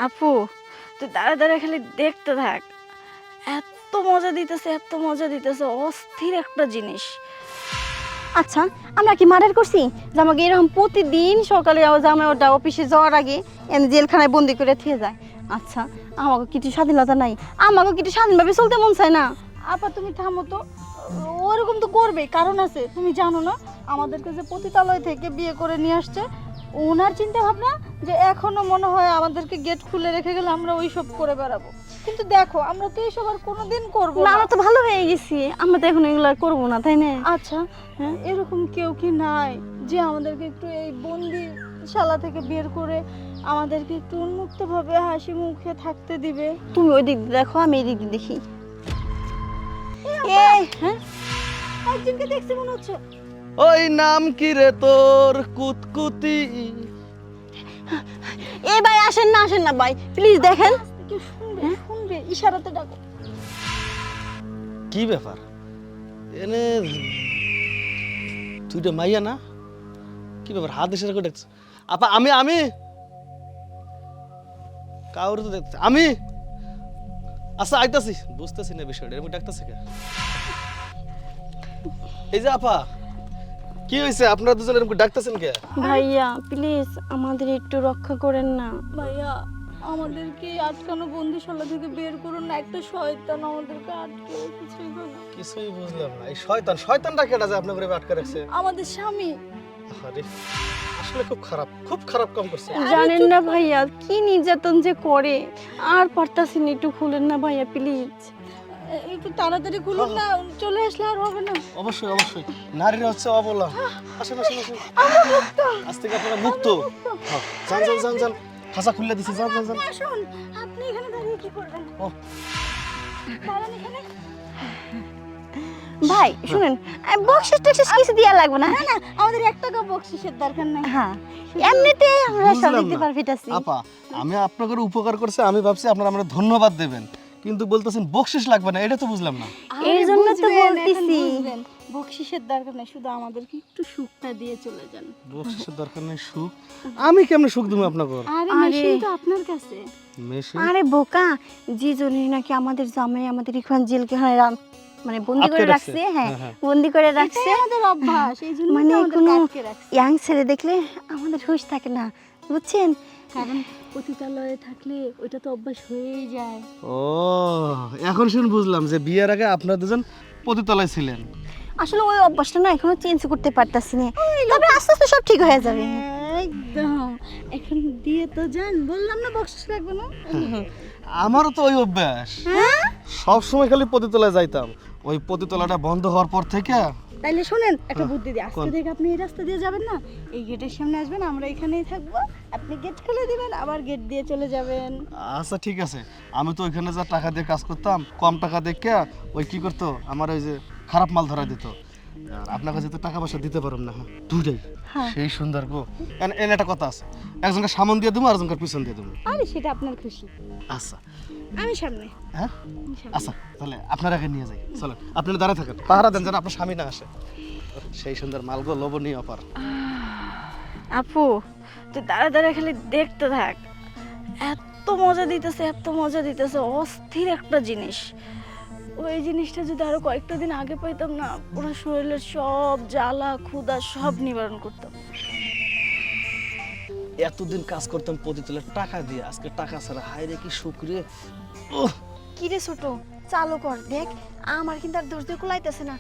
আপু তুই দাঁড়া দাঁড়া খালি দেখতে থাক, এত মজা দিতেছে এত মজা দিতেছে, অস্থির একটা জিনিস। আচ্ছা, আমরা কি মার্ডার করছি যে আমাকে এরকম প্রতিদিন সকালে জামাই ওটা অফিসে যাওয়ার আগে এনে জেলখানায় বন্দি করে থিয়ে যায়? আচ্ছা, আমাকে কিছু স্বাধীনতা নাই? আমাকে কিছু স্বাধীনভাবে চলতে মন চায় না? আপা তুমি থামো তো, ওরকম তো করবে, কারণ আছে। তুমি জানো না আমাদেরকে যে পতিতালয় থেকে বিয়ে করে নিয়ে আসছে, ওনার চিন্তা ভাবনা যে এখনো মনে হয় আমাদেরকে গেট খুলে রেখে গেলে আমরা ওই সব করে বেড়াবো। কিন্তু দেখো আমরা তো এইসব আর কোনোদিন করবো না। আমরা তো ভালো হয়ে গেছি, আমরা তো এখন এগুলো আর করবো না, তাই না? আচ্ছা, এরকম কেউ কি নাই যে আমাদেরকে একটু এই বন্দিশালা থেকে বের করে আমাদেরকে একটু উন্মুক্তভাবে হাসি মুখে থাকতে দিবে? তুমি ওই দিক দিয়ে দেখো, আমি এই দিক দিয়ে দেখি। এই হ্যাঁ, একজনকে দেখছি মনে হচ্ছে। ওই নাম কি রে তোর কুতকুতি? এই ভাই আসেন না ভাই, প্লিজ দেখেন। কেউ শুনবে, শুনবে, ইশারাতে ডাকো। কি ব্যাপার এনে তুইটা মাইয়া না? কি ব্যাপার হাত ইশারা করে ডাকছ? আপা আমি কাউরে তো দেখতে আমি। আচ্ছা আইতাছি, বুঝতেছি না বিষয়টা, এরকম ডাকতেছে কে? এই যে আপা, কি হয়েছে? আপনারা দুজন এরকম ডাকতেছেন কে? ভাইয়া প্লিজ আমাদের একটু রক্ষা করেন না। ভাইয়া আমাদেরকে আটকানো বন্দিশালা থেকে বের করুন না, একটা শয়তান আমাদেরকে আটকে রেখেছে। কিছুই বুঝলাম না। এই শয়তানটা কেডা যে আপনাদের আটকে রাখছে? আমাদের স্বামী। আরে আসলে খুব খারাপ কাম করছে। জানেন না ভাইয়া কি নির্যাতন যে করে, আর পারতাছি না, একটু খুলেন না ভাইয়া প্লিজ। একটু তাড়াতাড়ি খুলুন না, চলে আসলে আর হবে না। অবশ্যই নারীরা হচ্ছে অবলা। আসেন আজ থেকে আপনারা মুক্ত। যান খাঁচা খুলে দিছি, যান। আসুন, আপনি এখানে দাঁড়িয়ে কি করবেন? ও দাঁড়ান এখানে। ভাই শুনেন, বকশিস টকশিস কিছু দেয়া লাগবে না। না আমাদের 1 টাকা বকশিসের দরকার নাই। হ্যাঁ এমনিতে আমরা সব বুঝলাম দিতে না। পারবিটাছি। আপা আমি আপনাদের উপকার করছে, আমি ভাবছি আপনারা আমরা ধন্যবাদ দেবেন, কিন্তু বলতেছেন বকশিশ লাগবে না, এটা তো বুঝলাম না। এর জন্য তো বলতেছি বকশিসের দরকার নেই, শুধু আমাদেরকে একটু সুখটা দিয়ে চলে যান। বকশিশের দরকার নেই সুখ? আমি কেমনে সুখ দেবো আপনাকে? আরে মেশিন তো আপনার কাছে। মেশিন? আরে বোকা, যে জন্যই নাকি আমাদের জামাই আমাদের এখন জেলখানায় মানে বন্দি করে আটকে রাখছে। রাখছে। হ্যাঁ হ্যাঁ। বন্দি করে রাখছে। আমাদের অভ্যাস, এই জন্য মানে আমাদের কোনো আটকে রাখছে। ইয়াং ছেলে দেখলে আমাদের হুঁশ থাকে না, বুঝছেন? কারণ পতিতালয়ে থাকলে ওইটা তো অভ্যাস হয়েই যায়। ও এখন শুন বুঝলাম যে বিয়ের আগে আপনারা দুজন পতিতলায় ছিলেন। আসলে ওই অভ্যাসটা না এখনো চেঞ্জ করতে পারতাছি না, তবে আস্তে আস্তে সব ঠিক হয়ে যাবে। একদম, এখন দিয়ে তো যান, বললাম না বকশিস লাগবে না। আমারও তো ওই অভ্যাস, সব সময় খালি পতিতলায় যাইতাম। ওই পতিতলাটা বন্ধ হওয়ার পর থেকে তাইলে শুনেন একটা বুদ্ধি দিই, আজকে কোন? থেকে আপনি এই রাস্তা দিয়ে যাবেন না, এই গেটের সামনে আসবেন, আমরা এখানেই থাকবো, আপনি গেট খুলে দিবেন, আবার গেট দিয়ে চলে যাবেন। আচ্ছা ঠিক আছে। আমি তো ওইখানে যা টাকা দিয়ে কাজ করতাম, কম টাকা দেখে ওই কি করতো, আমার ওই যে খারাপ মাল ধরা দিত। আর আপনার কাছে তো টাকা পয়সা দিতে পারুম না। হ্যাঁ দুইটাই সেই সুন্দর গো। এনে একটা কথা আছে, একজনকে সামন দিয়ে দেবো আর একজনকে পিছন দিয়ে দেবো। আরে সেটা আপনার খুশি, আচ্ছা আমি সামনে। হ্যাঁ আচ্ছা তাহলে আপনার আগে নিয়ে যাই, চলেন। আপনারা দাঁড়ায় থাকেন, পাহারা দেন যেন আপনার স্বামী না আসে। সেই সুন্দর মালগো, লোভনীয় অপার। আপু তুই দাঁড়া দাঁড়া খালি দেখতে থাক, এত মজা দিতেছে এত মজা দিতেছে, অস্থির একটা জিনিস। ওই জিনিসটা যদি আরো কয়েকটা দিন আগে পাইতাম না, পুরো শরীরের সব জ্বালা ক্ষুধা সব নিবারণ করতাম। এতদিন কাজ করতাম পতিতলের টাকা দিয়ে, আজকে টাকা ছাড়া হায় রে কি সুখ রে। কি রে ছোট, চালু কর দেখ, আমার কিন্তু আর দোষ দিয়ে কুলাইতেছে না।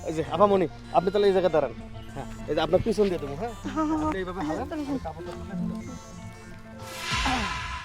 এই যে আপামনি, আপনি তাহলে এই জায়গায় দাঁড়ান। হ্যাঁ এই যে আপনার পিছন দিয়ে দেবো। হ্যাঁ আপনি এইভাবে হালান, আমি কাপড়টা তুলে দিলাম।